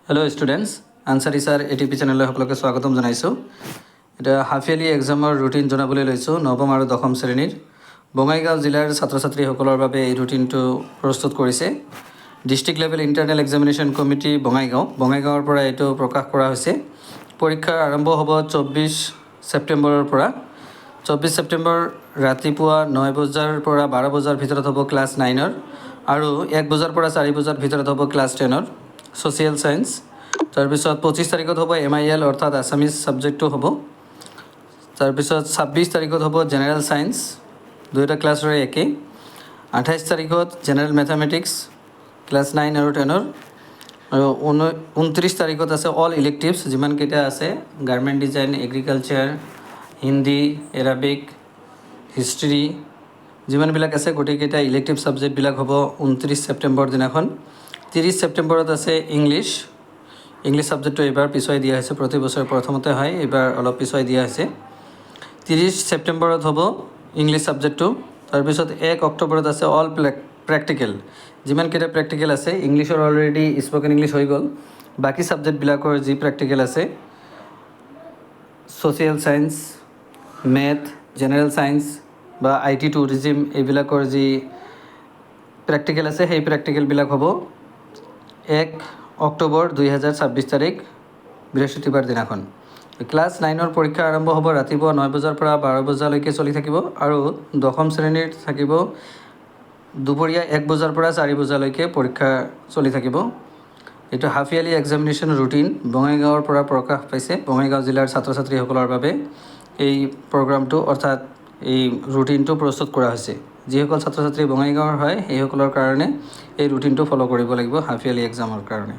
Hello' students, Ansari sir ATP চেনেললৈ সকলোকে স্বাগতম জনাইছোঁ। এতিয়া হাফ ইয়াৰলি এক্সামৰ ৰুটিন জনাবলৈ লৈছোঁ নৱম আৰু দশম শ্ৰেণীৰ। বঙাইগাঁও জিলাৰ ছাত্ৰ ছাত্ৰীসকলৰ বাবে এই ৰুটিনটো প্ৰস্তুত কৰিছে district level internal examination committee বঙাইগাঁৱৰ পৰা এইটো প্ৰকাশ কৰা হৈছে। পৰীক্ষা আৰম্ভ হ'ব 24 ছেপ্টেম্বৰৰ পৰা। 24 ছেপ্টেম্বৰ ৰাতিপুৱা 9 বজাৰ পৰা 12 বজাৰ ভিতৰত হ'ব ক্লাছ 9-ৰ আৰু 1 বজাৰ পৰা 4 বজাৰ ভিতৰত হ'ব ক্লাছ 10-ৰ ছ'চিয়েল ছায়েন্স। তাৰপিছত 25 তাৰিখত হ'ব MIL অৰ্থাৎ আছামিজ ছাবজেক্টটো হ'ব। তাৰপিছত 26 তাৰিখত হ'ব জেনেৰেল ছায়েন্স, দুয়োটা ক্লাছৰে একেই। 28 তাৰিখত জেনেৰেল মেথামেটিক্স ক্লাছ 9 আৰু 10-ৰ আৰু 29 তাৰিখত আছে অল ইলেক্টিভছ যিমানকেইটা আছে, garment design, agriculture, Hindi, Arabic, history যিমানবিলাক আছে গোটেইকেইটা ইলেক্টিভ ছাবজেক্টবিলাক হ'ব 29 ছেপ্টেম্বৰ দিনাখন। 30 ছেপ্টেম্বৰত আছে ইংলিছ ছাবজেক্টটো এইবাৰ পিছুৱাই দিয়া হৈছে, প্ৰতি বছৰ প্ৰথমতে হয়, এইবাৰ অলপ পিছুৱাই দিয়া হৈছে। 30 ছেপ্টেম্বৰত হ'ব ইংলিছ ছাবজেক্টটো। তাৰপিছত 1 অক্টোবৰত আছে অল প্ৰেক্টিকেল, যিমানকেইটা প্ৰেক্টিকেল আছে। ইংলিছৰ অলৰেডি স্পকেন ইংলিছ হৈ গ'ল, বাকী ছাবজেক্টবিলাকৰ যি প্ৰেক্টিকেল আছে social science, math, general science বা IT টুৰিজিম এইবিলাকৰ যি প্ৰেক্টিকেল আছে সেই প্ৰেক্টিকেলবিলাক হ'ব 1 অক্টোবৰ 2026 তাৰিখ বৃহস্পতিবাৰ দিনাখন। ক্লাছ 9-ৰ পৰীক্ষা আৰম্ভ হ'ব ৰাতিপুৱা 9 বজাৰ পৰা 12 বজালৈকে চলি থাকিব আৰু দশম শ্ৰেণীৰ থাকিব দুপৰীয়া 1 বজাৰ পৰা 4 বজালৈকে পৰীক্ষা চলি থাকিব। এইটো হাফ ইয়াৰলি এক্সামিনেশ্যন ৰুটিন বঙাইগাঁৱৰ পৰা প্ৰকাশ পাইছে। বঙাইগাঁও জিলাৰ ছাত্ৰ ছাত্ৰীসকলৰ বাবে এই প্ৰগ্ৰামটো অৰ্থাৎ এই ৰুটিনটো প্ৰস্তুত কৰা হৈছে। যিসকল ছাত্ৰ ছাত্ৰী বঙাইগাঁৱৰ হয় সেইসকলৰ কাৰণে এই ৰুটিনটো ফ'ল' কৰিব লাগিব হাফ ইয়াৰলি এক্সামৰ কাৰণে।